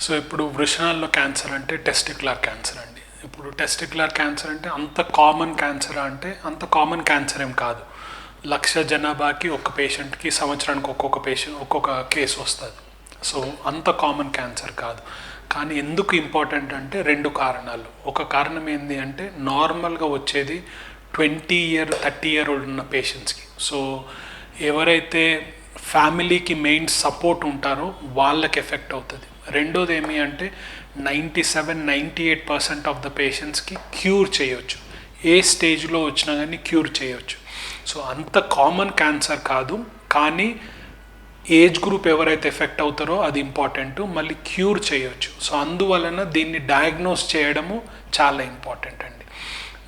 So ఇప్పుడు వృషణాల్లో cancer అంటే testicular cancer అండి. ఇప్పుడు టెస్టిక్యులర్ క్యాన్సర్ అంటే అంత కామన్ క్యాన్సర్ అంటే అంత కామన్ క్యాన్సర్ ఏం కాదు. 1,00,000 జనాభాకి ఒక పేషెంట్కి సంవత్సరానికి ఒక్కొక్క కేసు వస్తుంది. సో అంత కామన్ క్యాన్సర్ కాదు. కానీ ఎందుకు ఇంపార్టెంట్ అంటే 2 కారణాలు. ఒక కారణం ఏంటి అంటే నార్మల్గా వచ్చేది 30 year ఉన్న పేషెంట్స్కి. సో ఎవరైతే ఫ్యామిలీకి మెయిన్ సపోర్ట్ ఉంటారో వాళ్ళకి ఎఫెక్ట్ అవుతుంది. రెండోది ఏమి అంటే 97-98% ఆఫ్ ద పేషెంట్స్కి క్యూర్ చేయొచ్చు. ఏ స్టేజ్లో వచ్చినా కానీ క్యూర్ చేయొచ్చు. సో అంత కామన్ క్యాన్సర్ కాదు, కానీ ఏజ్ గ్రూప్ ఎవరైతే ఎఫెక్ట్ అవుతారో అది ఇంపార్టెంట్, మళ్ళీ క్యూర్ చేయొచ్చు. సో అందువలన దీన్ని డయాగ్నోస్ చేయడము చాలా ఇంపార్టెంట్ అండి.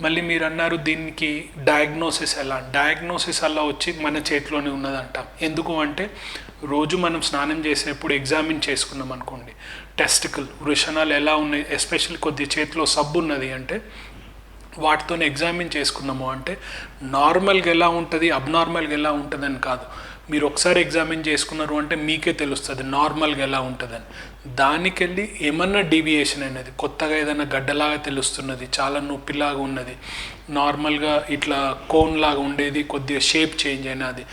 మళ్ళీ మీరు అన్నారు దీనికి డయాగ్నోసిస్ ఎలా. డయాగ్నోసిస్ అలా వచ్చి మన చేతిలోనే ఉన్నదంటాం. ఎందుకు అంటే రోజు మనం స్నానం చేసేప్పుడు ఎగ్జామిన్ చేసుకున్నాం అనుకోండి, టెస్టికల్ వృషణాలు ఎలా ఉన్నాయి, ఎస్పెషల్లీ కొద్ది చేతిలో సబ్బు ఉన్నది అంటే వాటితో ఎగ్జామిన్ చేసుకున్నాము అంటే నార్మల్గా ఎలా ఉంటుంది, అబ్నార్మల్గా ఎలా ఉంటుందని కాదు. మీరు ఒకసారి ఎగ్జామిన్ చేసుకున్నారు అంటే మీకే తెలుస్తుంది నార్మల్గా ఎలా ఉంటుందని. దానికెళ్ళి ఏమన్నా డీవియేషన్ అనేది కొత్తగా ఏదైనా గడ్డలాగా తెలుస్తున్నది, చాలా నొప్పిలాగా ఉన్నది, నార్మల్గా ఇట్లా కోన్ లాగా ఉండేది కొద్దిగా షేప్ చేంజ్ అయినది,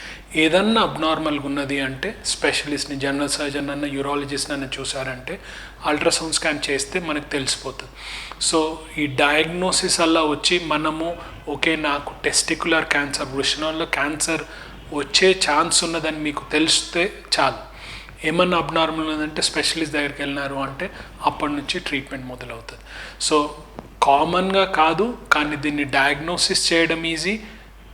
ఏదన్నా అబ్నార్మల్గా ఉన్నది అంటే స్పెషలిస్ట్ని, జనరల్ సర్జన్ అన్న, యూరాలజిస్ట్ అన్న చూసారంటే అల్ట్రాసౌండ్ స్కాన్ చేస్తే మనకు తెలిసిపోతుంది. సో ఈ డయాగ్నోసిస్ అలా వచ్చి మనము ఓకే నాకు టెస్టిక్యులర్ క్యాన్సర్, వృషణంలో క్యాన్సర్ వచ్చే ఛాన్స్ ఉన్నదని మీకు తెలిస్తే చాలు. ఏమన్నా అబ్నార్మల్ ఉన్నదంటే స్పెషలిస్ట్ దగ్గరికి వెళ్ళినారు అంటే అప్పటి నుంచి ట్రీట్మెంట్ మొదలవుతుంది. సో కామన్గా కాదు, కానీ దీన్ని డయాగ్నోసిస్ చేయడం ఈజీ,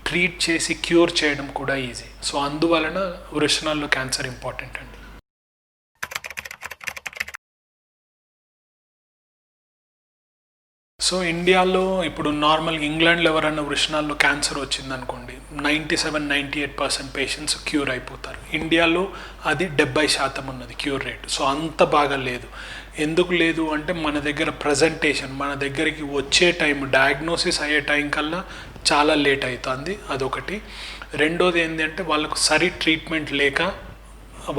ట్రీట్ చేసి క్యూర్ చేయడం కూడా ఈజీ. సో అందువలన వృషణాల్లో క్యాన్సర్ ఇంపార్టెంట్ అండి. సో ఇండియాలో ఇప్పుడు నార్మల్గా ఇంగ్లాండ్లో ఎవరైనా వృషణాల్లో క్యాన్సర్ వచ్చిందనుకోండి 97-98% పేషెంట్స్ క్యూర్ అయిపోతారు. ఇండియాలో అది 70% ఉన్నది క్యూర్ రేట్. సో అంత బాగా లేదు. ఎందుకు లేదు అంటే మన దగ్గర ప్రజెంటేషన్, మన దగ్గరికి వచ్చే టైం, డయాగ్నోసిస్ అయ్యే టైం కల్లా చాలా లేట్ అవుతుంది, అదొకటి. రెండోది ఏంటంటే వాళ్ళకు సరి ట్రీట్మెంట్ లేక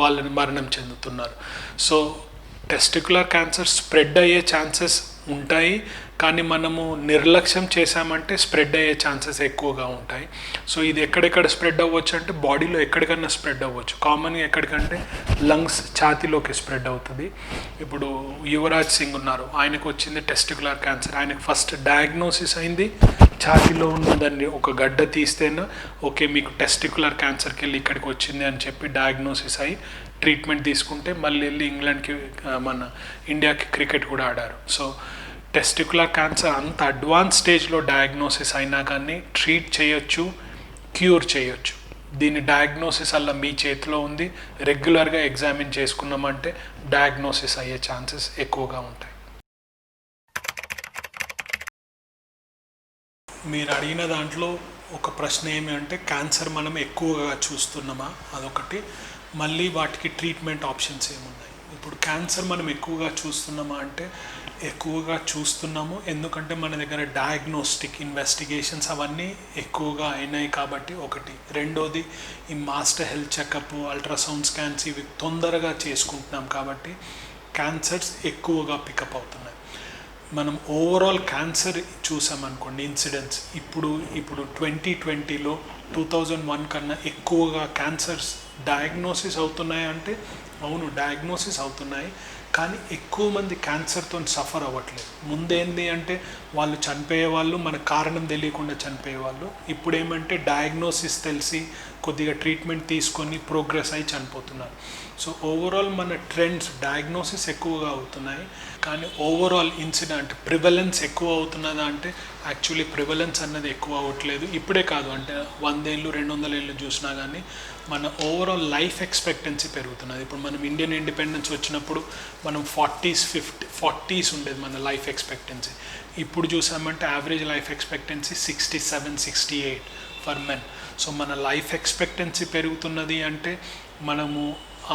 వాళ్ళని మరణం చెందుతున్నారు. సో టెస్టిక్యులర్ క్యాన్సర్ స్ప్రెడ్ అయ్యే ఛాన్సెస్ ఉంటాయి, కానీ మనము నిర్లక్ష్యం చేసామంటే స్ప్రెడ్ అయ్యే ఛాన్సెస్ ఎక్కువగా ఉంటాయి. సో ఇది ఎక్కడెక్కడ స్ప్రెడ్ అవ్వచ్చు అంటే బాడీలో ఎక్కడికన్నా స్ప్రెడ్ అవ్వచ్చు. కామన్గా ఎక్కడికంటే లంగ్స్, ఛాతీలోకి స్ప్రెడ్ అవుతుంది. ఇప్పుడు యువరాజ్ సింగ్ ఉన్నారు, ఆయనకు వచ్చింది టెస్టిక్యులర్ క్యాన్సర్. ఆయనకు ఫస్ట్ డయాగ్నోసిస్ అయింది, ఛాతీలో ఉన్నదాన్ని ఒక గడ్డ తీస్తేనే ఓకే మీకు టెస్టిక్యులర్ క్యాన్సర్కి వెళ్ళి ఇక్కడికి వచ్చింది అని చెప్పి డయాగ్నోసిస్ అయ్యి ట్రీట్మెంట్ తీసుకుంటే మళ్ళీ వెళ్ళి ఇంగ్లాండ్కి, మన ఇండియాకి క్రికెట్ కూడా ఆడారు. సో టెస్టిక్యులర్ క్యాన్సర్ అంత అడ్వాన్స్ స్టేజ్లో డయాగ్నోసిస్ అయినా కానీ ట్రీట్ చేయొచ్చు, క్యూర్ చేయొచ్చు. దీని డయాగ్నోసిస్ అలా మీ చేతిలో ఉంది. రెగ్యులర్గా ఎగ్జామిన్ చేసుకున్నామంటే డయాగ్నోసిస్ అయ్యే ఛాన్సెస్ ఎక్కువగా ఉంటాయి. మీరు అడిగిన దాంట్లో ఒక ప్రశ్న ఏమి అంటే క్యాన్సర్ మనం ఎక్కువగా చూస్తున్నామా, అదొకటి. మళ్ళీ వాటికి ట్రీట్మెంట్ ఆప్షన్స్ ఏమున్నాయి. ఇప్పుడు క్యాన్సర్ మనం ఎక్కువగా చూస్తున్నామా అంటే ఎక్కువగా చూస్తున్నాము, ఎందుకంటే మన దగ్గర డయాగ్నోస్టిక్ ఇన్వెస్టిగేషన్స్ అవన్నీ ఎక్కువగా అయినాయి కాబట్టి ఒకటి. రెండోది ఈ master health checkup, ultrasound scans ఇవి తొందరగా చేసుకుంటున్నాం కాబట్టి క్యాన్సర్స్ ఎక్కువగా పికప్ అవుతున్నాయి. మనం ఓవరాల్ క్యాన్సర్ చూసామనుకోండి ఇన్సిడెన్స్ ఇప్పుడు 2020లో 2001 కన్నా ఎక్కువగా క్యాన్సర్స్ డయాగ్నోసిస్ అవుతున్నాయి అంటే అవును, డయాగ్నోసిస్ అవుతున్నాయి, కానీ ఎక్కువ మంది క్యాన్సర్తో సఫర్ అవ్వట్లేదు. ముందేంది అంటే వాళ్ళు చనిపోయేవాళ్ళు, మన కారణం తెలియకుండా చనిపోయేవాళ్ళు. ఇప్పుడు ఏమంటే డయాగ్నోసిస్ తెలిసి కొద్దిగా ట్రీట్మెంట్ తీసుకొని ప్రోగ్రెస్ అయి చనిపోతున్నారు. సో ఓవరాల్ మన ట్రెండ్స్ డయాగ్నోసిస్ ఎక్కువగా అవుతున్నాయి, కానీ ఓవరాల్ ఇన్సిడెంట్ ప్రివలెన్స్ ఎక్కువ అవుతున్నదా అంటే యాక్చువల్లీ ప్రివలెన్స్ అన్నది ఎక్కువ అవ్వట్లేదు. ఇప్పుడే కాదు, అంటే 100 ఏళ్ళు 200 ఏళ్ళు చూసినా కానీ మన ఓవరాల్ లైఫ్ ఎక్స్పెక్టెన్సీ పెరుగుతున్నది. ఇప్పుడు మనం ఇండియన్ ఇండిపెండెన్స్ వచ్చినప్పుడు మనం 40s ఉండేది మన లైఫ్ ఎక్స్పెక్టెన్సీ. ఇప్పుడు చూసామంటే average life expectancy 67-68 for men. So మన లైఫ్ ఎక్స్పెక్టెన్సీ పెరుగుతున్నది అంటే మనము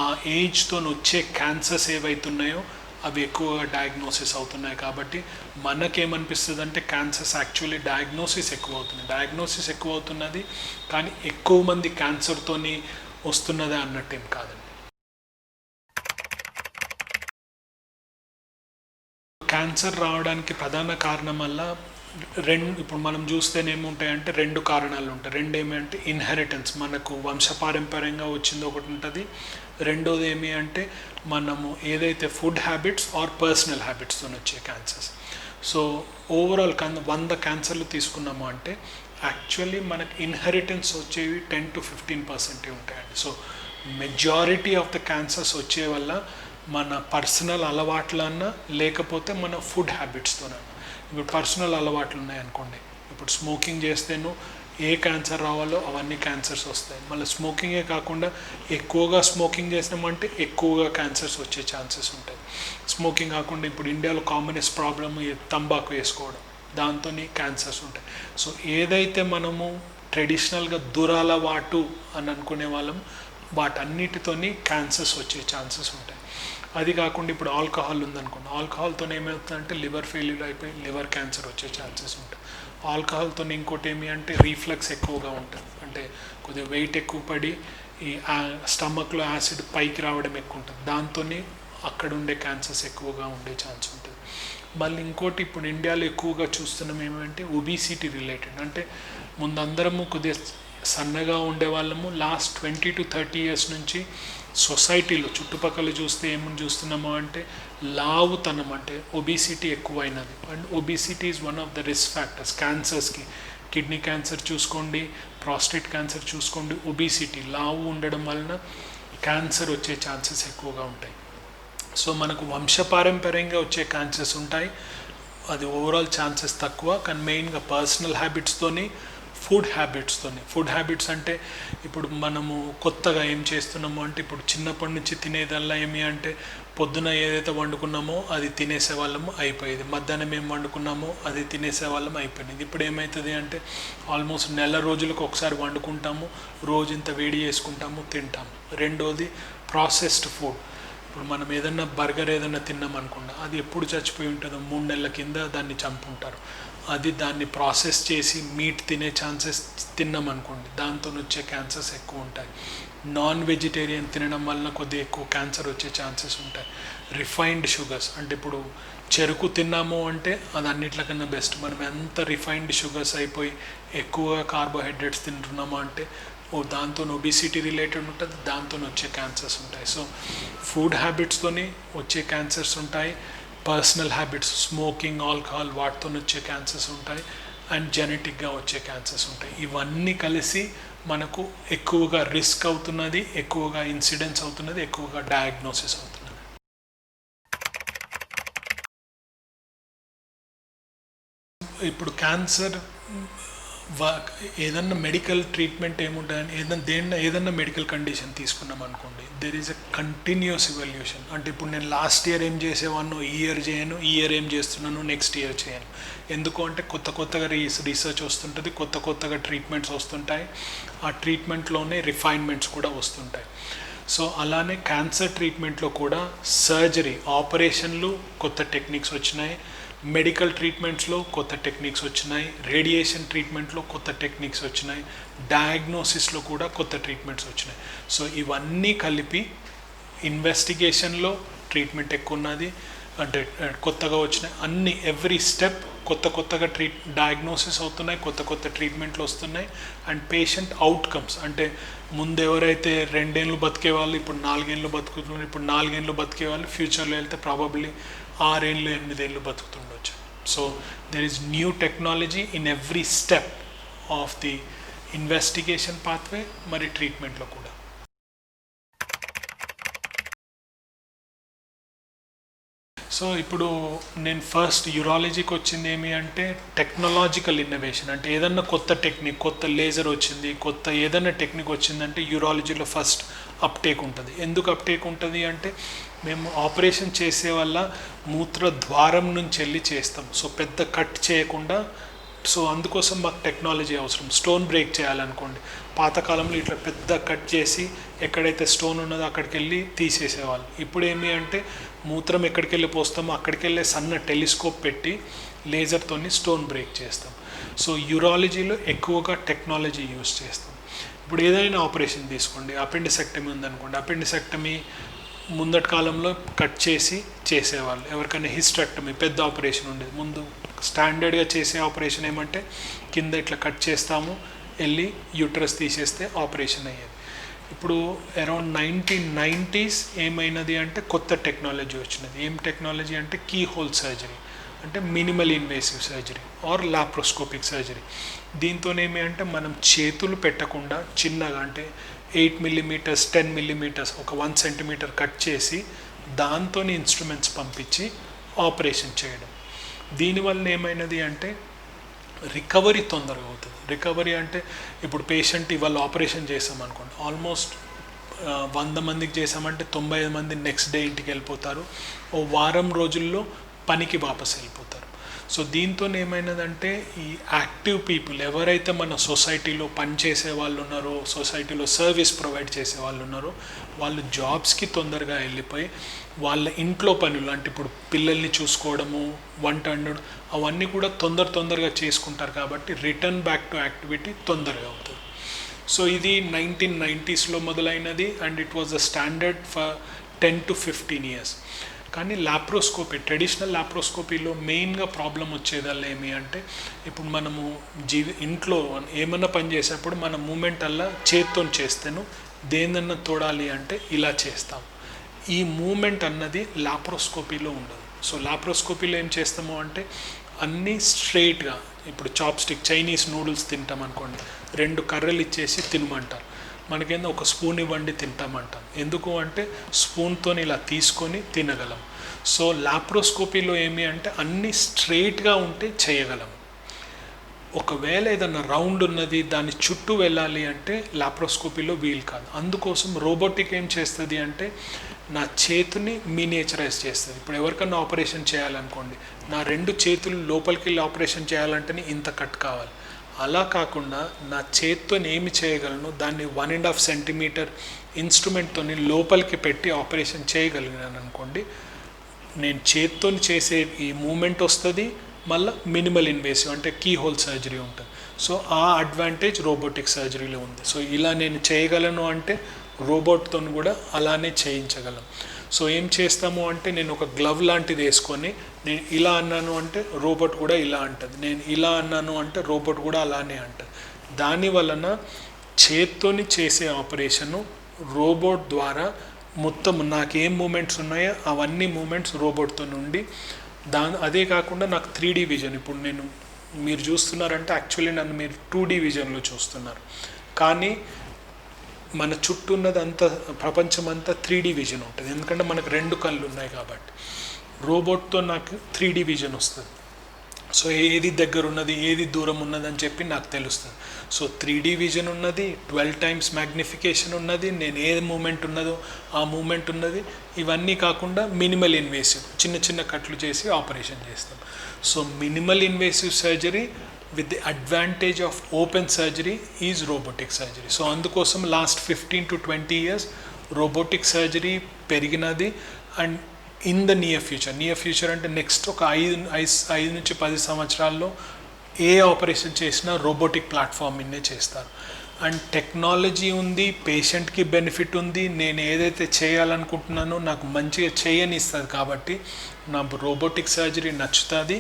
ఆ ఏజ్తో వచ్చే క్యాన్సర్స్ ఏవైతున్నాయో అవి ఎక్కువగా డయాగ్నోసిస్ అవుతున్నాయి. కాబట్టి మనకేమనిపిస్తుంది అంటే క్యాన్సర్స్ యాక్చువల్లీ డయాగ్నోసిస్ ఎక్కువ అవుతున్నది, కానీ ఎక్కువ మంది క్యాన్సర్తోని వస్తున్నదే అన్నట్టు ఏం కాదండి. క్యాన్సర్ రావడానికి ప్రధాన కారణం వల్ల ఇప్పుడు మనం చూస్తేనేముంటాయంటే 2 కారణాలు ఉంటాయి. 2 ఏమంటే ఇన్హెరిటెన్స్, మనకు వంశపారంపర్యంగా వచ్చింది ఒకటి ఉంటుంది. రెండోది ఏమి అంటే మనము ఏదైతే ఫుడ్ హ్యాబిట్స్ ఆర్ పర్సనల్ హ్యాబిట్స్తో వచ్చే క్యాన్సర్స్. సో ఓవరాల్ 100 క్యాన్సర్లు తీసుకున్నాము అంటే యాక్చువల్లీ మనకి ఇన్హెరిటెన్స్ వచ్చేవి 10 to 15% ఉంటాయండి. So majority of the cancers వచ్చే వల్ల మన పర్సనల్ అలవాట్లన్నా లేకపోతే మన ఫుడ్ హ్యాబిట్స్తోనన్నా. ఇప్పుడు పర్సనల్ అలవాట్లు ఉన్నాయనుకోండి, ఇప్పుడు స్మోకింగ్ చేస్తేనూ ఏ క్యాన్సర్ రావాలో అవన్నీ క్యాన్సర్స్ వస్తాయి. మళ్ళీ స్మోకింగే కాకుండా ఎక్కువగా స్మోకింగ్ చేసినామంటే ఎక్కువగా క్యాన్సర్స్ వచ్చే ఛాన్సెస్ ఉంటాయి. స్మోకింగ్ కాకుండా ఇప్పుడు ఇండియాలో కామనెస్ట్ ప్రాబ్లమ్ తంబాకు వేసుకోవడం, దాంతో క్యాన్సర్స్ ఉంటాయి. సో ఏదైతే మనము ట్రెడిషనల్గా దురలవాటు అని అనుకునే వాళ్ళం వాటన్నిటితోని క్యాన్సర్స్ వచ్చే ఛాన్సెస్ ఉంటాయి. అది కాకుండా ఇప్పుడు ఆల్కహాల్ ఉందనుకోండి, ఆల్కహాల్తో ఏమవుతుందంటే లివర్ ఫెయిల్యూర్ అయిపోయి లివర్ క్యాన్సర్ వచ్చే ఛాన్సెస్ ఉంటాయి. ఆల్కహాల్తో ఇంకోటి ఏమి అంటే రీఫ్లక్స్ ఎక్కువగా ఉంటుంది, అంటే కొద్దిగా వెయిట్ ఎక్కువ పడి ఈ స్టమక్లో యాసిడ్ పైకి రావడం ఎక్కువ ఉంటుంది, దాంతో అక్కడ ఉండే క్యాన్సర్స్ ఎక్కువగా ఉండే ఛాన్స్ ఉంటుంది. మళ్ళీ ఇంకోటి ఇప్పుడు ఇండియాలో ఎక్కువగా చూస్తున్నాం ఏమంటే ఒబిసిటీ రిలేటెడ్, అంటే ముందందరము కొద్దిగా సన్నగా ఉండేవాళ్ళము. లాస్ట్ 20 to 30 years నుంచి సొసైటీలో చుట్టుపక్కల చూస్తే ఏమని చూస్తున్నామో అంటే లావుతనం, అంటే ఒబిసిటీ ఎక్కువైనది. And obesity is one of the risk factors క్యాన్సర్స్కి. కిడ్నీ క్యాన్సర్ చూసుకోండి, ప్రాస్టేట్ క్యాన్సర్ చూసుకోండి, ఒబిసిటీ లావు ఉండడం వలన క్యాన్సర్ వచ్చే ఛాన్సెస్ ఎక్కువగా ఉంటాయి. సో మనకు వంశపారంపర్యంగా వచ్చే క్యాన్సర్స్ ఉంటాయి, అది ఓవరాల్ ఛాన్సెస్ తక్కువ. కానీ మెయిన్గా పర్సనల్ హ్యాబిట్స్తోని ఫుడ్ హ్యాబిట్స్ అంటే ఇప్పుడు మనము కొత్తగా ఏం చేస్తున్నాము అంటే ఇప్పుడు చిన్నప్పటి నుంచి తినేదల్లా ఏమి అంటే పొద్దున ఏదైతే వండుకున్నామో అది తినేసేవాళ్ళము అయిపోయేది, మధ్యాహ్నం ఏం వండుకున్నామో అది తినేసేవాళ్ళం అయిపోయింది. ఇప్పుడు ఏమవుతుంది అంటే ఆల్మోస్ట్ నెల రోజులకు ఒకసారి వండుకుంటాము, రోజు ఇంత వేడి చేసుకుంటాము, తింటాము. రెండోది ప్రాసెస్డ్ ఫుడ్. ఇప్పుడు మనం ఏదన్నా బర్గర్ ఏదన్నా తిన్నాం అనుకున్నా, అది ఎప్పుడు చచ్చిపోయి ఉంటుందో 3 నెలల కింద దాన్ని చంపుంటారు. అది దాన్ని ప్రాసెస్ చేసి మీట్ తినే ఛాన్సెస్ తిన్నాం అనుకోండి, దాంతో వచ్చే క్యాన్సర్స్ ఎక్కువ ఉంటాయి. నాన్ వెజిటేరియన్ తినడం వలన కొద్దిగా ఎక్కువ క్యాన్సర్ వచ్చే ఛాన్సెస్ ఉంటాయి. రిఫైన్డ్ షుగర్స్, అంటే ఇప్పుడు చెరుకు తిన్నాము అంటే అది అన్నిట్లకన్నా బెస్ట్. మనం ఎంత రిఫైన్డ్ షుగర్స్ అయిపోయి ఎక్కువగా కార్బోహైడ్రేట్స్ తింటున్నాము అంటే దాంతో ఒబిసిటీ రిలేటెడ్ ఉంటుంది, దాంతో వచ్చే క్యాన్సర్స్ ఉంటాయి. సో ఫుడ్ హ్యాబిట్స్తోని వచ్చే క్యాన్సర్స్ ఉంటాయి, పర్సనల్ హ్యాబిట్స్ స్మోకింగ్, ఆల్కహాల్ వాటితో వచ్చే క్యాన్సర్స్ ఉంటాయి, అండ్ జెనెటిక్గా వచ్చే క్యాన్సర్స్ ఉంటాయి. ఇవన్నీ కలిసి మనకు ఎక్కువగా రిస్క్ అవుతున్నది, ఎక్కువగా ఇన్సిడెన్స్ అవుతున్నది, ఎక్కువగా డయాగ్నోసిస్ అవుతున్నది. ఇప్పుడు క్యాన్సర్ ఏదన్నా మెడికల్ ట్రీట్మెంట్ ఏముంటుందని ఏదన్నా మెడికల్ కండిషన్ తీసుకున్నాం అనుకోండి, there is a continuous evolution. అంటే ఇప్పుడు నేను లాస్ట్ ఇయర్ ఏం చేసేవాడినో ఈ ఇయర్ చేయను, ఈ ఇయర్ ఏం చేస్తున్నానో నెక్స్ట్ ఇయర్ చేయను. ఎందుకు అంటే కొత్తగా రీసెర్చ్ వస్తుంటుంది, కొత్తగా ట్రీట్మెంట్స్ వస్తుంటాయి, ఆ ట్రీట్మెంట్లోనే రిఫైన్మెంట్స్ కూడా వస్తుంటాయి. సో అలానే క్యాన్సర్ ట్రీట్మెంట్లో కూడా సర్జరీ, ఆపరేషన్లు కొత్త టెక్నిక్స్ వచ్చినాయి, మెడికల్ ట్రీట్మెంట్స్లో కొత్త టెక్నిక్స్ వచ్చినాయి, రేడియేషన్ ట్రీట్మెంట్లో కొత్త టెక్నిక్స్ వచ్చినాయి, డయాగ్నోసిస్లో కూడా కొత్త ట్రీట్మెంట్స్ వచ్చినాయి. సో ఇవన్నీ కలిపి ఇన్వెస్టిగేషన్లో ట్రీట్మెంట్ ఎక్కువ ఉన్నది, అంటే కొత్తగా వచ్చినాయి అన్ని. ఎవ్రీ స్టెప్ కొత్తగా డయాగ్నోసిస్ అవుతున్నాయి, కొత్త ట్రీట్మెంట్లు వస్తున్నాయి. అండ్ పేషెంట్ అవుట్కమ్స్, అంటే ముందు ఎవరైతే 2 ఏళ్ళు బతికే వాళ్ళు ఇప్పుడు 4 ఏళ్ళు బతుకుతున్నారు, ఇప్పుడు 4 ఏళ్ళు బతికే వాళ్ళు ఫ్యూచర్లో వెళ్తే ప్రాబబ్లీ 6 ఏళ్ళు 8 ఏళ్ళు బతుకుతుండొచ్చు. So there is new technology in every step of the investigation pathway, మరి ట్రీట్మెంట్లో కూడా. సో ఇప్పుడు నేను ఫస్ట్ యూరాలజీకి వచ్చింది ఏమి అంటే టెక్నాలజికల్ ఇన్నోవేషన్, అంటే ఏదన్నా కొత్త టెక్నిక్, కొత్త లేజర్ వచ్చింది, కొత్త ఏదైనా టెక్నిక్ వచ్చిందంటే యూరాలజీలో ఫస్ట్ అప్టేక్ ఉంటుంది. ఎందుకు అప్టేక్ ఉంటుంది అంటే మేము ఆపరేషన్ చేసే వల్ల మూత్రద్వారం నుంచి వెళ్ళి చేస్తాం, సో పెద్ద కట్ చేయకుండా. సో అందుకోసం మాకు టెక్నాలజీ అవసరం. స్టోన్ బ్రేక్ చేయాలనుకోండి, పాతకాలంలో ఇట్లా పెద్ద కట్ చేసి ఎక్కడైతే స్టోన్ ఉన్నదో అక్కడికి వెళ్ళి తీసేసేవాళ్ళు. ఇప్పుడు ఏమి అంటే మూత్రం ఎక్కడికి వెళ్ళి పోస్తామో అక్కడికి వెళ్ళే సన్న టెలిస్కోప్ పెట్టి లేజర్తోని స్టోన్ బ్రేక్ చేస్తాం. సో యూరాలజీలో ఎక్కువగా టెక్నాలజీ యూజ్ చేస్తాం. ఇప్పుడు ఏదైనా ఆపరేషన్ తీసుకోండి, అపెండిసెక్టమీ ఉందనుకోండి, అపెండిసెక్టమీ ముందటి కాలంలో కట్ చేసి చేసేవాళ్ళు. ఎవరికైనా హిస్టెక్టమీ పెద్ద ఆపరేషన్ ఉండేది. ముందు స్టాండర్డ్గా చేసే ఆపరేషన్ ఏమంటే కింద ఇట్లా కట్ చేస్తాము, వెళ్ళి యూట్రస్ తీసేస్తే ఆపరేషన్ అయ్యేది. ఇప్పుడు అరౌండ్ 1990s ఏమైనది అంటే కొత్త టెక్నాలజీ వచ్చినది. ఏం టెక్నాలజీ అంటే కీ హోల్ సర్జరీ, అంటే minimal invasive surgery or laparoscopic surgery. దీంతోనేమి అంటే మనం చేతులు పెట్టకుండా చిన్నగా అంటే 8 millimeters 10 millimeters ఒక 1 centimeter కట్ చేసి దాంతో ఇన్స్ట్రుమెంట్స్ పంపించి ఆపరేషన్ చేయడం. దీనివల్ల ఏమైనది అంటే రికవరీ తొందరగా అవుతుంది. రికవరీ అంటే ఇప్పుడు పేషెంట్ ఇవాళ ఆపరేషన్ చేసాం అనుకోండి, ఆల్మోస్ట్ 100 మందికి చేసామంటే 95 మంది నెక్స్ట్ డే ఇంటికి వెళ్ళిపోతారు. ఓ వారం రోజుల్లో పనికి వాపస్ వెళ్ళిపోతారు. సో దీంతో ఏమైనదంటే ఈ యాక్టివ్ పీపుల్ ఎవరైతే మన సొసైటీలో పనిచేసే వాళ్ళు ఉన్నారో, సొసైటీలో సర్వీస్ ప్రొవైడ్ చేసే వాళ్ళు ఉన్నారో, వాళ్ళు జాబ్స్కి తొందరగా వెళ్ళిపోయి వాళ్ళ ఇంట్లో పనులు అంటే ఇప్పుడు పిల్లల్ని చూసుకోవడము, వంట వండడం అవన్నీ కూడా తొందరగా చేసుకుంటారు. కాబట్టి రిటర్న్ బ్యాక్ టు యాక్టివిటీ తొందరగా అవుతుంది. సో ఇది 1990sలో మొదలైనది and it was the standard for 10 to 15 years. కానీ లాప్రోస్కోపీ, ట్రెడిషనల్ లాప్రోస్కోపీలో మెయిన్గా ప్రాబ్లం వచ్చేదల్లా ఏమి అంటే ఇప్పుడు మనము ఇంట్లో ఏమన్నా పని చేసేటప్పుడు మన మూమెంట్ అలా చేత్తో చేస్తేను దేన్నన్నా తోడాలి అంటే ఇలా చేస్తాం. ఈ మూమెంట్ అన్నది లాప్రోస్కోపీలో ఉండదు. సో లాప్రోస్కోపీలో ఏం చేస్తాము అంటే అన్నీ స్ట్రైట్గా, ఇప్పుడు చాప్స్టిక్ చైనీస్ నూడిల్స్ తింటాం అనుకోండి, 2 కర్రలు ఇచ్చేసి తినమంటారు. మనకేందో ఒక స్పూన్ ఇవ్వండి తింటామంటాం. ఎందుకు అంటే స్పూన్తో ఇలా తీసుకొని తినగలం. సో లాప్రోస్కోపీలో ఏమి అంటే అన్నీ స్ట్రైట్గా ఉంటే చేయగలం. ఒకవేళ ఏదన్నా రౌండ్ ఉన్నది దాని చుట్టూ వెళ్ళాలి అంటే లాప్రోస్కోపీలో వీలు కాదు. అందుకోసం రోబోటిక్ ఏం చేస్తుంది అంటే నా చేతిని మినియేచరైజ్ చేస్తుంది. ఇప్పుడు ఎవరికన్నా ఆపరేషన్ చేయాలనుకోండి, నా 2 చేతులు లోపలికి వెళ్ళి ఆపరేషన్ చేయాలంటేనే ఇంత కట్ కావాలి. అలా కాకుండా నా చేత్తో ఏమి చేయగలను దాన్ని 1.5 centimeter ఇన్స్ట్రుమెంట్తో లోపలికి పెట్టి ఆపరేషన్ చేయగలిగినాను అనుకోండి, నేను చేత్తో చేసే ఈ మూమెంట్ వస్తుంది, మళ్ళీ మినిమల్ ఇన్వేసివ్ అంటే కీ హోల్ సర్జరీ ఉంటుంది. సో ఆ అడ్వాంటేజ్ రోబోటిక్ సర్జరీలో ఉంది. సో ఇలా నేను చేయగలను అంటే రోబోట్తో కూడా అలానే చేయించగలం. సో ఏం చేస్తాము అంటే నేను ఒక గ్లవ్ లాంటిది వేసుకొని నేను ఇలా అన్నాను అంటే రోబోట్ కూడా ఇలా అంటుంది, నేను ఇలా అన్నాను అంటే రోబోట్ కూడా అలానే అంటుంది. దాని వలన చేత్తోని చేసే ఆపరేషను రోబోట్ ద్వారా మొత్తం నాకు ఏం మూమెంట్స్ ఉన్నాయో అవన్నీ మూమెంట్స్ రోబోట్తో నుండి అదే కాకుండా నాకు 3D విజన్. ఇప్పుడు మీరు చూస్తున్నారంటే యాక్చువల్లీ నన్ను మీరు 2D విజన్లో చూస్తున్నారు, కానీ మన చుట్టూ ఉన్నదంతా ప్రపంచం అంతా 3D విజన్ ఉంటుంది. ఎందుకంటే మనకు 2 కళ్ళు ఉన్నాయి కాబట్టి. రోబోట్తో నాకు 3D విజన్ వస్తుంది. సో ఏది దగ్గర ఉన్నది ఏది దూరం ఉన్నదని చెప్పి నాకు తెలుస్తుంది. సో 3D విజన్ ఉన్నది, 12 times మ్యాగ్నిఫికేషన్ ఉన్నది, నేను ఏ మూమెంట్ ఉన్నదో ఆ మూమెంట్ ఉన్నది. ఇవన్నీ కాకుండా మినిమల్ ఇన్వేసివ్ చిన్న కట్లు చేసి ఆపరేషన్ చేస్తాం. So minimal invasive surgery with the advantage of open surgery is robotic surgery. So అందుకోసం last 15 to 20 years robotic surgery పెరిగినది. And in the near future అంటే నెక్స్ట్ ఒక 5 నుంచి 10 సంవత్సరాల్లో ఏ ఆపరేషన్ చేసినా రోబోటిక్ ప్లాట్ఫామ్ మీదే చేస్తారు. అండ్ టెక్నాలజీ ఉంది, పేషెంట్కి బెనిఫిట్ ఉంది, నేను ఏదైతే చేయాలనుకుంటున్నానో నాకు మంచిగా చేయనిస్తుంది. కాబట్టి నాకు రోబోటిక్ సర్జరీ నచ్చుతుంది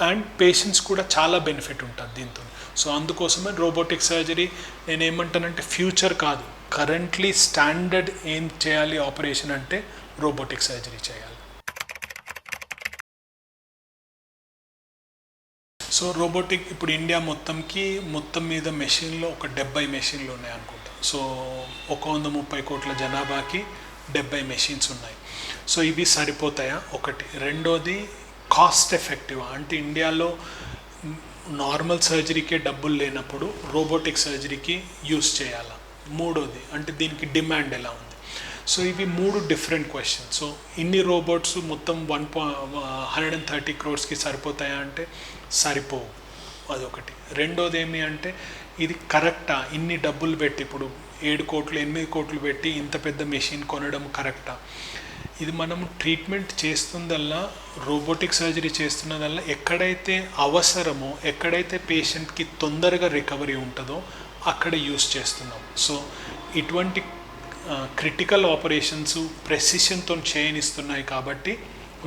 అండ్ పేషెంట్స్ కూడా చాలా బెనిఫిట్ ఉంటుంది దీంతో. సో అందుకోసమే రోబోటిక్ సర్జరీ నేను ఏమంటానంటే ఫ్యూచర్ కాదు, కరెంట్లీ స్టాండర్డ్ ఏం చేయాలి ఆపరేషన్ అంటే రోబోటిక్ సర్జరీ చేయాలి. సో రోబోటిక్ ఇప్పుడు ఇండియా మొత్తం మీద మెషిన్లో ఒక 70 మెషిన్లు ఉన్నాయి అనుకుంటా. సో 130 కోట్ల జనాభాకి 70 మెషిన్స్ ఉన్నాయి. సో ఇవి సరిపోతాయా? ఒకటి. రెండోది కాస్ట్ ఎఫెక్టివ్ అంటే ఇండియాలో నార్మల్ సర్జరీకే డబ్బులు లేనప్పుడు రోబోటిక్ సర్జరీకి యూస్ చేయాలా? మూడోది అంటే దీనికి డిమాండ్ ఎలా ఉంది? సో ఇవి 3 డిఫరెంట్ క్వశ్చన్స్. సో ఇన్ని రోబోట్స్ మొత్తం 130 crores సరిపోతాయా అంటే సరిపోవు, అదొకటి. రెండోది ఏమి అంటే ఇది కరెక్టా? ఇన్ని డబ్బులు పెట్టి ఇప్పుడు 7 కోట్లు 8 కోట్లు పెట్టి ఇంత పెద్ద మెషిన్ కొనడం కరెక్టా? ఇది మనం ట్రీట్మెంట్ చేస్తుందల్లా, రోబోటిక్ సర్జరీ చేస్తున్నదల్లా ఎక్కడైతే అవసరమో, ఎక్కడైతే పేషెంట్కి తొందరగా రికవరీ ఉంటుందో అక్కడ యూస్ చేస్తున్నాం. సో ఇటువంటి క్రిటికల్ ఆపరేషన్స్ ప్రెసిషన్తో చేయనిస్తున్నాయి కాబట్టి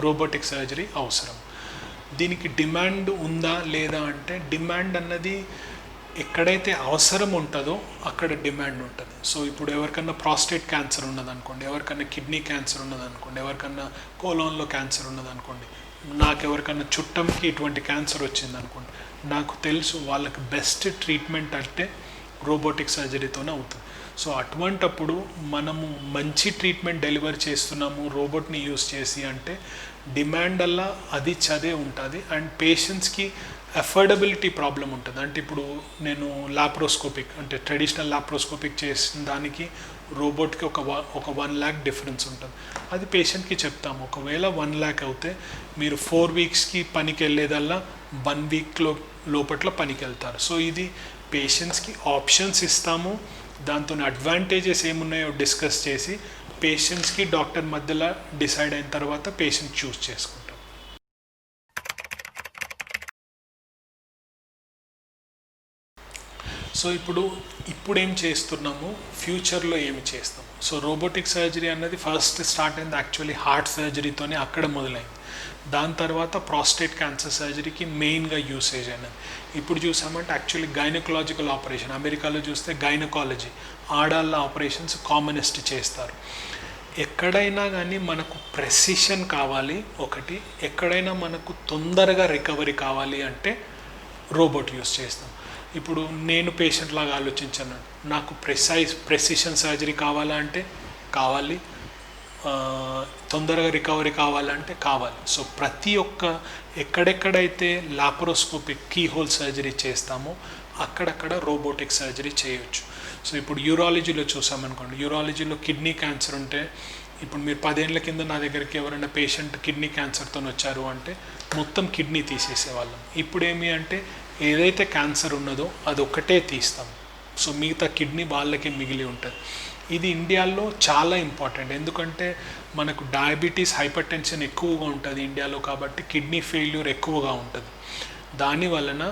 రోబోటిక్ సర్జరీ అవసరం. దీనికి డిమాండ్ ఉందా లేదా అంటే, డిమాండ్ అన్నది ఎక్కడైతే అవసరం ఉంటుందో అక్కడ డిమాండ్ ఉంటుంది. సో ఇప్పుడు ఎవరికన్నా ప్రాస్టేట్ క్యాన్సర్ ఉన్నదనుకోండి, ఎవరికన్నా కిడ్నీ క్యాన్సర్ ఉన్నదనుకోండి, ఎవరికన్నా కోలోన్లో క్యాన్సర్ ఉన్నదనుకోండి, నాకు ఎవరికన్నా చుట్టంకి ఇటువంటి క్యాన్సర్ వచ్చిందనుకోండి, నాకు తెలుసు వాళ్ళకి బెస్ట్ ట్రీట్మెంట్ అంటే రోబోటిక్ సర్జరీతోనే అవుతుంది. సో అటువంటప్పుడు మనము మంచి ట్రీట్మెంట్ డెలివర్ చేస్తున్నాము రోబోట్ని యూస్ చేసి అంటే డిమాండ్ అలా అది చదే ఉంటుంది. అండ్ పేషెంట్స్కి అఫోర్డబిలిటీ ప్రాబ్లం ఉంటుంది. అంటే ఇప్పుడు నేను లాప్రోస్కోపిక్ అంటే ట్రెడిషనల్ లాప్రోస్కోపిక్ చేసిన దానికి రోబోట్కి ఒక 1 lakh డిఫరెన్స్ ఉంటుంది. అది పేషెంట్కి చెప్తాము, ఒకవేళ 1 lakh అవుతే మీరు 4 weeksకి పనికి వెళ్ళేదల్లా 1 week లోపట్ల పనికి వెళ్తారు. సో ఇది పేషెంట్స్కి ఆప్షన్స్ ఇస్తాము, దాంతో అడ్వాంటేజెస్ ఏమున్నాయో డిస్కస్ చేసి పేషెంట్స్కి డాక్టర్ మధ్యలో డిసైడ్ అయిన తర్వాత పేషెంట్ చూస్ చేసుకుంటాం. సో ఇప్పుడు ఏం చేస్తున్నాము, ఫ్యూచర్లో ఏమి చేస్తాము. సో రోబోటిక్ సర్జరీ అన్నది ఫస్ట్ స్టార్ట్ అయింది యాక్చువల్లీ హార్ట్ సర్జరీతోనే, అక్కడ మొదలైంది. దాని తర్వాత ప్రాస్టేట్ క్యాన్సర్ సర్జరీకి మెయిన్గా యూసేజ్ అయినది. ఇప్పుడు చూసామంటే యాక్చువల్లీ గైనకలాజికల్ ఆపరేషన్, అమెరికాలో చూస్తే గైనకాలజీ ఆడాళ్ళ ఆపరేషన్స్ కామనెస్ట్ చేస్తారు. ఎక్కడైనా కానీ మనకు ప్రెసిషన్ కావాలి ఒకటి, ఎక్కడైనా మనకు తొందరగా రికవరీ కావాలి అంటే రోబోట్ యూస్ చేస్తాం. ఇప్పుడు నేను పేషెంట్ లాగా ఆలోచించాను, నాకు ప్రెసిషన్ సర్జరీ కావాలా అంటే కావాలి, తొందరగా రికవరీ కావాలంటే కావాలి. సో ప్రతి ఒక్క ఎక్కడెక్కడైతే లాప్రోస్కోపిక్ కీహోల్ సర్జరీ చేస్తామో అక్కడక్కడ రోబోటిక్ సర్జరీ చేయొచ్చు. సో ఇప్పుడు యూరాలజీలో చూసామనుకోండి, యూరాలజీలో కిడ్నీ క్యాన్సర్ ఉంటే ఇప్పుడు మీరు 10 ఏళ్ల కింద నా దగ్గరికి ఎవరైనా పేషెంట్ కిడ్నీ క్యాన్సర్తో వచ్చారు అంటే మొత్తం కిడ్నీ తీసేసేవాళ్ళం. ఇప్పుడు ఏమి అంటే ఏదైతే క్యాన్సర్ ఉన్నదో అదొక్కటే తీస్తాం, సో మిగతా కిడ్నీ వాళ్ళకే మిగిలి ఉంటుంది. ఇది ఇండియాలో చాలా ఇంపార్టెంట్, ఎందుకంటే మనకు డయాబెటీస్ హైపర్ టెన్షన్ ఎక్కువగా ఉంటుంది ఇండియాలో, కాబట్టి కిడ్నీ ఫెయిల్యూర్ ఎక్కువగా ఉంటుంది. దాని వలన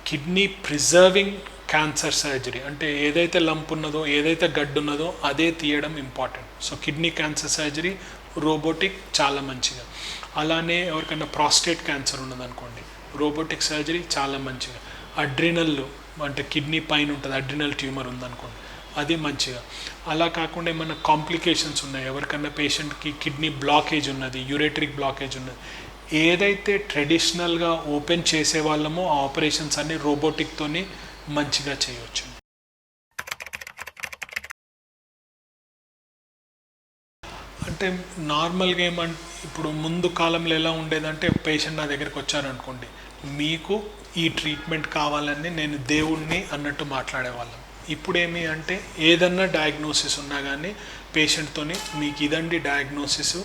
కిడ్నీ ప్రిజర్వింగ్ క్యాన్సర్ సర్జరీ అంటే ఏదైతే లంప్ ఉన్నదో ఏదైతే గడ్డు ఉన్నదో అదే తీయడం important. So kidney cancer surgery robotic చాలా మంచిగా. అలానే ఎవరికైనా ప్రాస్టేట్ క్యాన్సర్ ఉన్నదనుకోండి, రోబోటిక్ సర్జరీ చాలా మంచిగా. అడ్రినల్ అంటే కిడ్నీ పైన ఉంటుంది, అడ్రినల్ ట్యూమర్ ఉందనుకోండి, అది మంచిగా. అలా కాకుండా ఏమైనా కాంప్లికేషన్స్ ఉన్నాయి, ఎవరికన్నా పేషెంట్కి కిడ్నీ బ్లాకేజ్ ఉన్నది, యూరేటరిక్ బ్లాకేజ్ ఉన్నది, ఏదైతే ట్రెడిషనల్గా ఓపెన్ చేసే వాళ్ళమో ఆ ఆపరేషన్స్ అన్నీ రోబోటిక్తోని మంచిగా చేయవచ్చు. అంటే నార్మల్గా ఇప్పుడు ముందు కాలంలో ఎలా ఉండేదంటే పేషెంట్ నా దగ్గరికి వచ్చారనుకోండి, మీకు ఈ ట్రీట్మెంట్ కావాలని నేను దేవుణ్ణి అన్నట్టు మాట్లాడేవాళ్ళం. ఇప్పుడు ఏమి అంటే ఏదన్నా డయాగ్నోసిస్ ఉన్నా కానీ పేషెంట్తోని మీకు ఇదండి డయాగ్నోసిస్,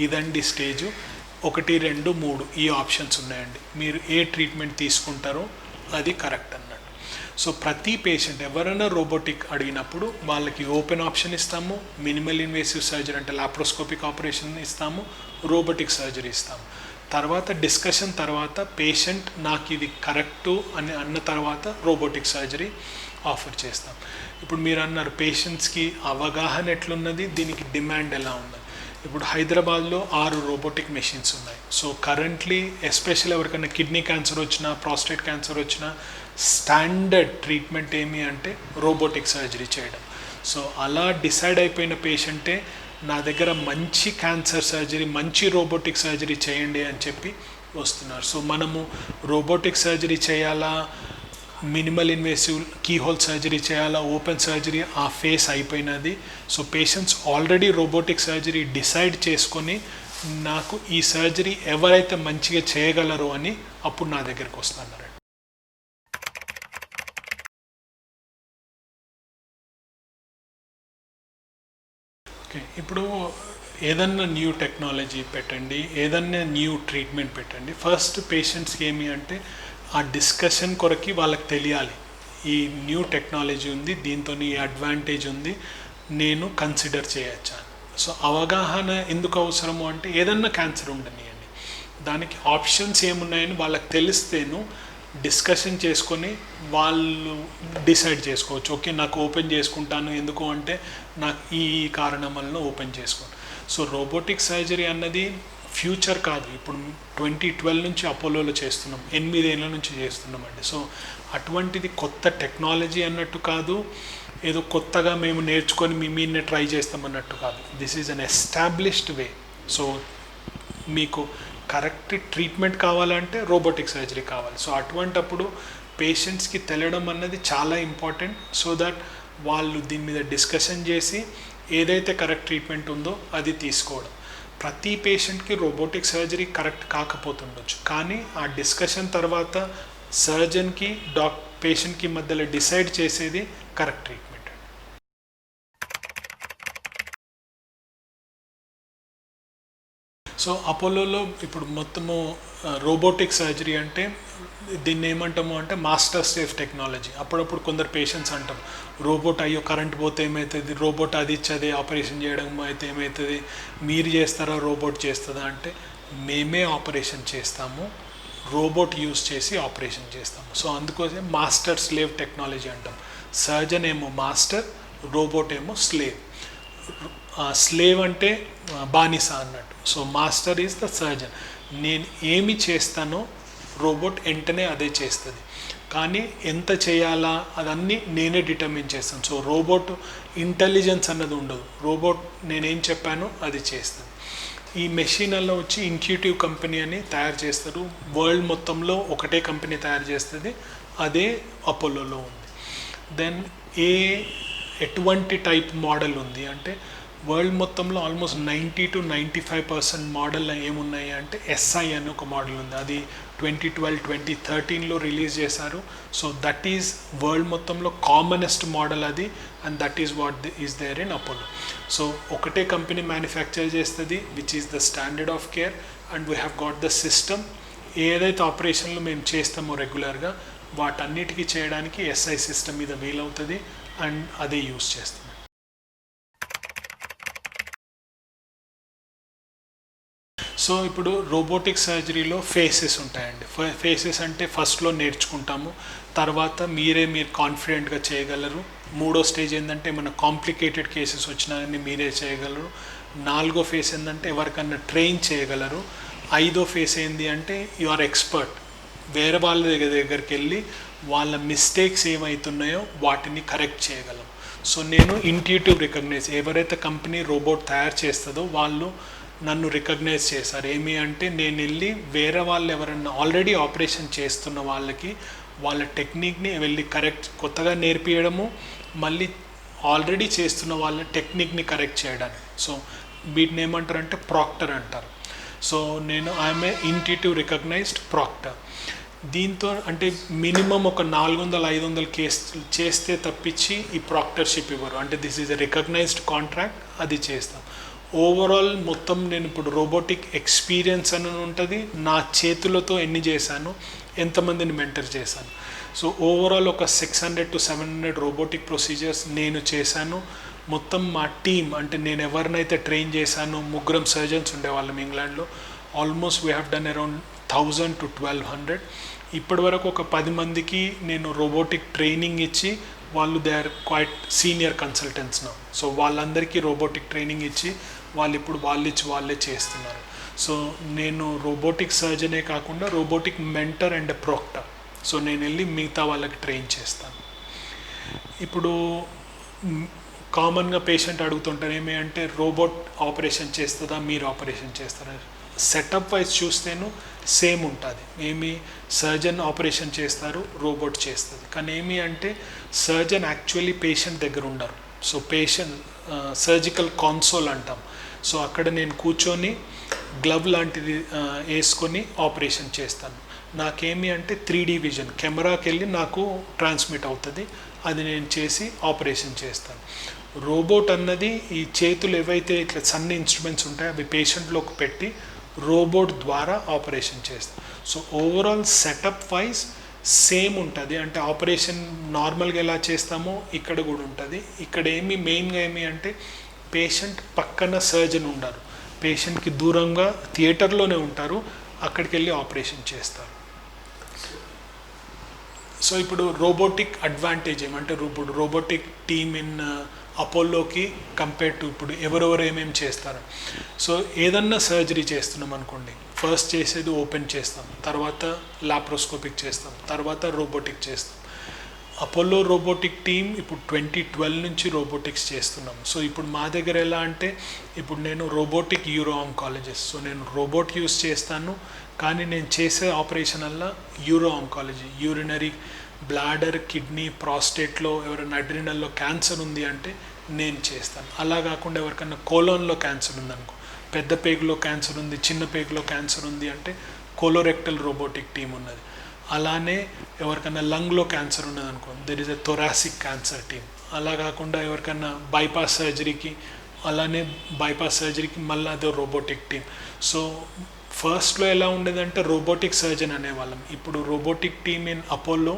ఇదండి స్టేజు 1, 2, 3 ఈ ఆప్షన్స్ ఉన్నాయండి, మీరు ఏ ట్రీట్మెంట్ తీసుకుంటారో అది కరెక్ట్ అన్నట్టు. సో ప్రతి పేషెంట్ ఎవరైనా రోబోటిక్ అడిగినప్పుడు వాళ్ళకి ఓపెన్ ఆప్షన్ ఇస్తాము, మినిమల్ ఇన్వేసివ్ సర్జరీ అంటే లాప్రోస్కోపిక్ ఆపరేషన్ ఇస్తాము, రోబోటిక్ సర్జరీ ఇస్తాము. తర్వాత డిస్కషన్ తర్వాత పేషెంట్ నాకు ఇది కరెక్టు అని అన్న తర్వాత రోబోటిక్ సర్జరీ ఆఫర్ చేస్తాం. ఇప్పుడు మీరు అన్నారు పేషెంట్స్కి అవగాహన ఎట్లున్నది, దీనికి డిమాండ్ ఎలా ఉన్నది. ఇప్పుడు హైదరాబాద్లో 6 రోబోటిక్ మెషిన్స్ ఉన్నాయి. సో కరెంట్లీ ఎస్పెషల్ ఎవరికైనా కిడ్నీ క్యాన్సర్ వచ్చినా ప్రాస్టేట్ క్యాన్సర్ వచ్చినా స్టాండర్డ్ ట్రీట్మెంట్ ఏమి అంటే రోబోటిక్ సర్జరీ చేయడం. సో అలా డిసైడ్ అయిపోయిన పేషెంటే నా దగ్గర మంచి క్యాన్సర్ సర్జరీ, మంచి రోబోటిక్ సర్జరీ చేయండి అని చెప్పి వస్తున్నారు. సో మనము రోబోటిక్ సర్జరీ చేయాలా, మినిమల్ ఇన్వేసివ్ కీహోల్ సర్జరీ చేయాలా, ఓపెన్ సర్జరీ ఆ ఫేస్ అయిపోయినది. So patients already robotic surgery decide చేసుకొని నాకు ఈ సర్జరీ ఎవరైతే మంచిగా చేయగలరో అని అప్పుడు నా దగ్గరికి వస్తున్నారు. ఓకే, ఇప్పుడు ఏదన్నా న్యూ టెక్నాలజీ పెట్టండి, ఏదన్నా న్యూ ట్రీట్మెంట్ పెట్టండి, ఫస్ట్ పేషెంట్స్కి ఏమి అంటే ఆ డిస్కషన్ కొరకి వాళ్ళకి తెలియాలి, ఈ న్యూ టెక్నాలజీ ఉంది, దీంతో ఈ అడ్వాంటేజ్ ఉంది, నేను కన్సిడర్ చేయొచ్చా. సో అవగాహన ఎందుకు అవసరము అంటే ఏదన్నా క్యాన్సర్ ఉండనియండి, దానికి ఆప్షన్స్ ఏమున్నాయని వాళ్ళకి తెలిస్తేను డిస్కషన్ చేసుకొని వాళ్ళు డిసైడ్ చేసుకోవచ్చు. ఓకే, నాకు ఓపెన్ చేసుకుంటాను, ఎందుకు అంటే నాకు ఈ కారణం వలన ఓపెన్ చేసుకోను. సో రోబోటిక్ సర్జరీ అన్నది ఫ్యూచర్ కాదు, ఇప్పుడు 2012 నుంచి అపోలోలో చేస్తున్నాం, 8 ఏళ్ళ నుంచి చేస్తున్నామండి. సో అటువంటిది కొత్త టెక్నాలజీ అన్నట్టు కాదు, ఏదో కొత్తగా మేము నేర్చుకొని మీనే ట్రై చేస్తామన్నట్టు కాదు. This is an established way. So మీకు కరెక్ట్ ట్రీట్మెంట్ కావాలంటే రోబోటిక్ సర్జరీ కావాలి. సో అటువంటప్పుడు పేషెంట్స్కి తెలియడం అన్నది చాలా ఇంపార్టెంట్, సో దట్ వాళ్ళు దీని మీద డిస్కషన్ చేసి ఏదైతే కరెక్ట్ ట్రీట్మెంట్ ఉందో అది తీసుకోవడం. ప్రతి పేషెంట్కి రోబోటిక్ సర్జరీ కరెక్ట్ కాకపోతుండొచ్చు, కానీ ఆ డిస్కషన్ తర్వాత సర్జన్కి పేషెంట్కి మధ్యలో డిసైడ్ చేసేది కరెక్ట్ ట్రీట్మెంట్. సో అపోలోలో ఇప్పుడు మొత్తము రోబోటిక్ సర్జరీ అంటే దీన్ని ఏమంటాము అంటే మాస్టర్ సేఫ్ టెక్నాలజీ. అప్పుడప్పుడు కొందరు పేషెంట్స్ అంటారు, రోబోట్ అయ్యో కరెంట్ పోతే ఏమవుతుంది, రోబోట్ అది ఇచ్చది ఆపరేషన్ చేయడం అయితే ఏమవుతుంది, మీరు చేస్తారా రోబోట్ చేస్తుందా అంటే మేమే ఆపరేషన్ చేస్తాము, రోబోట్ యూస్ చేసి ఆపరేషన్ చేస్తాము. సో అందుకోసం మాస్టర్ స్లేవ్ టెక్నాలజీ అంటాం. సర్జన్ ఏమో మాస్టర్, రోబోట్ ఏమో స్లేవ్. స్లేవ్ అంటే బానిస అన్నట్టు. So master is the surgeon. నేను ఏమి చేస్తానో రోబోట్ వెంటనే అదే చేస్తుంది, కానీ ఎంత చేయాలా అదన్నీ నేనే డిటర్మిన్ చేస్తాను. సో రోబోట్ ఇంటెలిజెన్స్ అన్నది ఉండదు, రోబోట్ నేనేం చెప్పానో అది చేస్తుంది. ఈ మెషిన్ అలా వచ్చి ఇంట్యూటివ్ కంపెనీ అని తయారు చేస్తారు, వరల్డ్ మొత్తంలో ఒకటే కంపెనీ తయారు చేస్తుంది, అదే అపోలోలో ఉంది. దెన్ ఎటువంటి టైప్ మోడల్ ఉంది అంటే వరల్డ్ మొత్తంలో ఆల్మోస్ట్ 90 to 95% మోడల్ ఏమున్నాయి అంటే ఎస్ఐ అని ఒక మోడల్ ఉంది, అది 2012, 2013లో రిలీజ్ చేశారు. సో దట్ ఈజ్ వరల్డ్ మొత్తంలో కామనెస్ట్ మోడల్ అది, and that is what is there in Apollo. So ఒకటే కంపెనీ మ్యానుఫ్యాక్చర్ చేస్తుంది, which is the standard of care, and we have got the system. ఏదైతే ఆపరేషన్లు మేము చేస్తామో రెగ్యులర్గా వాటన్నిటికీ చేయడానికి ఎస్ఐ సిస్టమ్ మీద వీలవుతుంది, అండ్ అదే యూస్ చేస్తాం. సో ఇప్పుడు రోబోటిక్ సర్జరీలో ఫేసెస్ ఉంటాయండి. ఫేసెస్ అంటే ఫస్ట్లో నేర్చుకుంటాము, తర్వాత మీరు కాన్ఫిడెంట్గా చేయగలరు. మూడో స్టేజ్ ఏంటంటే మన కాంప్లికేటెడ్ కేసెస్ వచ్చినా కానీ మీరే చేయగలరు. నాలుగో ఫేస్ ఏంటంటే ఎవరికన్నా ట్రైన్ చేయగలరు. ఐదో ఫేస్ ఏంటి అంటే యు ఆర్ ఎక్స్పర్ట్, వేరే వాళ్ళ దగ్గరికి వెళ్ళి వాళ్ళ మిస్టేక్స్ ఏమవుతున్నాయో వాటిని కరెక్ట్ చేయగలం. సో నేను ఇంట్యూటివ్ రికగ్నైజ్, ఎవరైతే కంపెనీ రోబోట్ తయారు చేస్తుందో వాళ్ళు నన్ను రికగ్నైజ్ చేశారు. ఏమి అంటే నేను వెళ్ళి వేరే వాళ్ళు ఎవరన్నా ఆల్రెడీ ఆపరేషన్ చేస్తున్న వాళ్ళకి వాళ్ళ టెక్నిక్ని వెళ్ళి కరెక్ట్ కొత్తగా నేర్పించడము, మళ్ళీ ఆల్రెడీ చేస్తున్న వాళ్ళ టెక్నిక్ని కరెక్ట్ చేయడానికి. సో వీటిని ఏమంటారంటే ప్రాక్టర్ అంటారు. సో నేను I'm a Intuitive recognised proctor. దీంతో అంటే మినిమం ఒక 400-500 కేసు చేస్తే తప్పించి ఈ ప్రాక్టర్షిప్ ఇవ్వరు. అంటే this is a recognised contract, అది చేస్తాం. ఓవరాల్ మొత్తం నేను ఇప్పుడు రోబోటిక్ ఎక్స్పీరియన్స్ అని ఉంటుంది, నా చేతులతో ఎన్ని చేశాను, ఎంతమందిని మెంటర్ చేశాను. సో ఓవరాల్ ఒక 600 to 700 రోబోటిక్ ప్రొసీజర్స్ నేను చేశాను. మొత్తం మా టీమ్ అంటే నేను ఎవరినైతే ట్రైన్ చేశాను, 3 సర్జన్స్ ఉండేవాళ్ళం ఇంగ్లాండ్లో. Almost we have done around 1000 to 1200. ఇప్పటి వరకు ఒక 10 మందికి నేను రోబోటిక్ ట్రైనింగ్ ఇచ్చి, వాళ్ళు they are quite senior consultants నా. సో వాళ్ళందరికీ రోబోటిక్ ట్రైనింగ్ ఇచ్చి వాళ్ళు ఇప్పుడు వాళ్ళే చేస్తున్నారు. సో నేను రోబోటిక్ సర్జనే కాకుండా robotic mentor and Procter. So నేను వెళ్ళి మిగతా వాళ్ళకి ట్రైన్ చేస్తాను. ఇప్పుడు కామన్గా పేషెంట్ అడుగుతుంటారు ఏమి అంటే రోబోట్ ఆపరేషన్ చేస్తుందా, మీరు ఆపరేషన్ చేస్తారా? సెటప్ వైజ్ చూస్తేను సేమ్ ఉంటుంది. ఏమి సర్జన్ ఆపరేషన్ చేస్తారు, రోబోట్ చేస్తుంది. కానీ ఏమి అంటే సర్జన్ యాక్చువల్లీ పేషెంట్ దగ్గర ఉండరు. సో పేషెంట్ సర్జికల్ కాన్సోల్ అంటాం. సో అక్కడ నేను కూర్చొని గ్లవ్ లాంటిది వేసుకొని ఆపరేషన్ చేస్తాను. నాకేమి అంటే 3D విజన్, కెమెరాకి వెళ్ళి నాకు ట్రాన్స్మిట్ అవుతుంది, అది నేను చేసి ఆపరేషన్ చేస్తాను. రోబోట్ అన్నది ఈ చేతులు ఏవైతే ఇట్లా సన్న ఇన్స్ట్రుమెంట్స్ ఉంటాయో అవి పేషెంట్లోకి పెట్టి రోబోట్ ద్వారా ఆపరేషన్ చేస్తాం. So overall setup wise same ఉంటుంది. అంటే ఆపరేషన్ నార్మల్గా ఎలా చేస్తామో ఇక్కడ కూడా ఉంటుంది. ఇక్కడ మెయిన్గా ఏమి అంటే పేషెంట్ పక్కన సర్జన్ ఉండరు, పేషెంట్కి దూరంగా థియేటర్లోనే ఉంటారు, అక్కడికి వెళ్ళి ఆపరేషన్ చేస్తారు. సో ఇప్పుడు రోబోటిక్ అడ్వాంటేజ్ ఏమంటే ఇప్పుడు రోబోటిక్ టీమ్ ఇన్ అపోలోకి కంపేర్ టు ఇప్పుడు ఎవరెవరు ఏమేమి చేస్తారు. సో ఏదన్నా సర్జరీ చేస్తున్నాం అనుకోండి, ఫస్ట్ చేసేది ఓపెన్ చేస్తాం, తర్వాత లాప్రోస్కోపిక్ చేస్తాం, తర్వాత రోబోటిక్ చేస్తాం. అపోలో రోబోటిక్ టీమ్ ఇప్పుడు 2012 నుంచి రోబోటిక్స్ చేస్తున్నాం. సో ఇప్పుడు మా దగ్గర ఎలా అంటే ఇప్పుడు నేను రోబోటిక్ యూరో ఆంకాలజిస్ట్. సో నేను రోబోట్ యూస్ చేస్తాను, కానీ నేను చేసే ఆపరేషన్ వల్ల uro oncology, urinary, bladder, kidney, ప్రాస్టేట్లో ఎవరైనా అడ్రినల్లో క్యాన్సర్ ఉంది అంటే నేను చేస్తాను. అలా కాకుండా ఎవరికైనా కోలోన్లో క్యాన్సర్ ఉందనుకో, పెద్ద పేగులో క్యాన్సర్ ఉంది, చిన్న పేగులో క్యాన్సర్ ఉంది అంటే కోలోరెక్టల్ రోబోటిక్ టీం ఉన్నది. అలానే ఎవరికైనా లంగ్లో క్యాన్సర్ ఉన్నదనుకో, there is a thoracic cancer team. అలా కాకుండా ఎవరికైనా బైపాస్ సర్జరీకి, అలానే బైపాస్ సర్జరీకి మళ్ళీ అదే రోబోటిక్ టీమ్. సో ఫస్ట్లో ఎలా ఉండేదంటే రోబోటిక్ సర్జన్ అనేవాళ్ళం. ఇప్పుడు robotic team in Apollo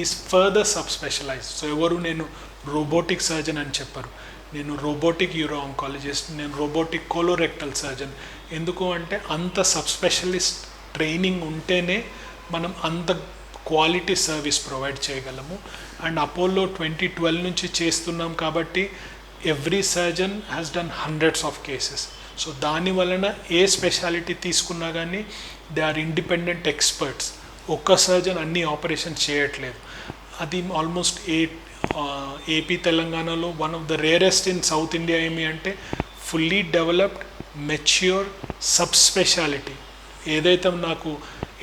is further sub specialise. So ఎవరు నేను రోబోటిక్ సర్జన్ అని చెప్పరు, నేను రోబోటిక్ యూరో ఆంకాలజిస్ట్, నేను రోబోటిక్ కోలోరెక్టల్ సర్జన్. ఎందుకు అంటే అంత సబ్ స్పెషలిస్ట్ ట్రైనింగ్ ఉంటేనే మనం అంత క్వాలిటీ సర్వీస్ ప్రొవైడ్ చేయగలము. అండ్ అపోలో 2012 నుంచి చేస్తున్నాం కాబట్టి every surgeon has done hundreds of cases. So దాని వలన ఏ స్పెషాలిటీ తీసుకున్నా కానీ దే ఆర్ ఇండిపెండెంట్ ఎక్స్పర్ట్స్. ఒక్క సర్జన్ అన్ని ఆపరేషన్ చేయట్లేదు. అది ఆల్మోస్ట్ ఏపీ తెలంగాణలో one of the rarest in south India. ఏమి అంటే fully developed mature sub speciality. ఏదైతే నాకు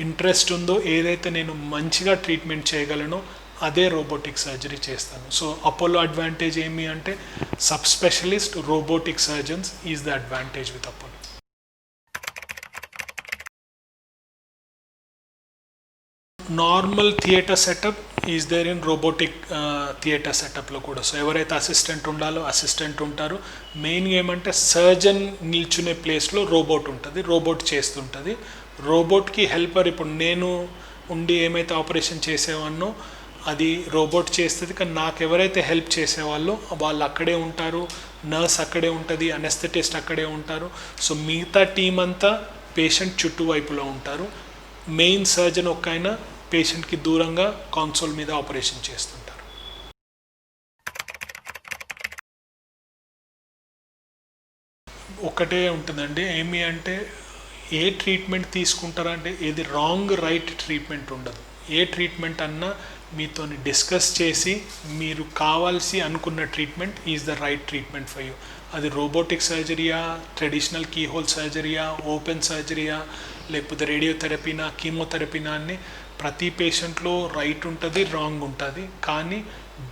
ఇంట్రెస్ట్ ఉందో, ఏదైతే నేను మంచిగా ట్రీట్మెంట్ చేయగలనో అదే రోబోటిక్ సర్జరీ చేస్తాను. సో అపోలో అడ్వాంటేజ్ ఏమి అంటే sub specialist robotic surgeons is the advantage with Apollo. Normal theatre setup is there in robotic theatre సెటప్లో కూడా. సో ఎవరైతే అసిస్టెంట్ ఉండాలో అసిస్టెంట్ ఉంటారు. మెయిన్గా ఏమంటే సర్జన్ నిల్చునే ప్లేస్లో రోబోట్ ఉంటుంది, రోబోట్ చేస్తుంటుంది. రోబోట్కి హెల్పర్, ఇప్పుడు నేను ఉండి ఏమైతే ఆపరేషన్ చేసేవాడినో అది రోబోట్ చేస్తుంది, కానీ నాకు ఎవరైతే హెల్ప్ చేసేవాళ్ళో వాళ్ళు అక్కడే ఉంటారు, నర్స్ అక్కడే ఉంటుంది, అనెస్థెటిస్ట్ అక్కడే ఉంటారు. సో మిగతా టీం అంతా పేషెంట్ చుట్టువైపులో ఉంటారు. మెయిన్ సర్జన్ ఒక్కైనా పేషెంట్కి దూరంగా కాన్సోల్ మీద ఆపరేషన్ చేస్తుంటారు. ఒకటే ఉంటుందండి, ఏమి అంటే ఏ ట్రీట్మెంట్ తీసుకుంటారంటే ఏది రాంగ్ రైట్ ట్రీట్మెంట్ ఉండదు. ఏ ట్రీట్మెంట్ అన్నా మీతో డిస్కస్ చేసి మీరు కావాల్సి అనుకున్న treatment is the right treatment for you. అది రోబోటిక్ సర్జరీయా, ట్రెడిషనల్ కీహోల్ సర్జరీయా, ఓపెన్ సర్జరీయా, లేకపోతే రేడియోథెరపీనా, కీమోథెరపీనా అని ప్రతి పేషెంట్లో రైట్ ఉంటుంది, రాంగ్ ఉంటుంది. కానీ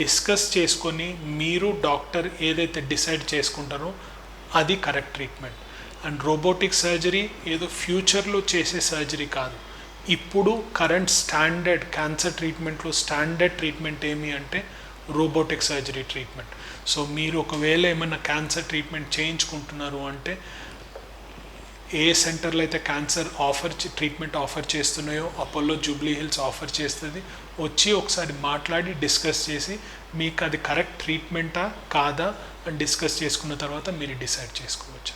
డిస్కస్ చేసుకొని మీరు డాక్టర్ ఏదైతే డిసైడ్ చేసుకుంటారో అది correct treatment. And robotic surgery ఏదో ఫ్యూచర్లో చేసే సర్జరీ కాదు. ఇప్పుడు కరెంట్ స్టాండర్డ్ క్యాన్సర్ ట్రీట్మెంట్లో స్టాండర్డ్ ట్రీట్మెంట్ ఏమి అంటే రోబోటిక్ సర్జరీ ట్రీట్మెంట్. సో మీరు ఒకవేళ ఏమైనా క్యాన్సర్ ట్రీట్మెంట్ చేయించుకుంటున్నారు అంటే ఏ సెంటర్లో అయితే క్యాన్సర్ ట్రీట్మెంట్ ఆఫర్ చేస్తున్నాయో అపోలో జూబ్లీ హిల్స్ ఆఫర్ చేస్తుంది. వచ్చి ఒకసారి మాట్లాడి డిస్కస్ చేసి మీకు అది కరెక్ట్ ట్రీట్మెంటా కాదా అని డిస్కస్ చేసుకున్న తర్వాత మీరు డిసైడ్ చేసుకోవచ్చు.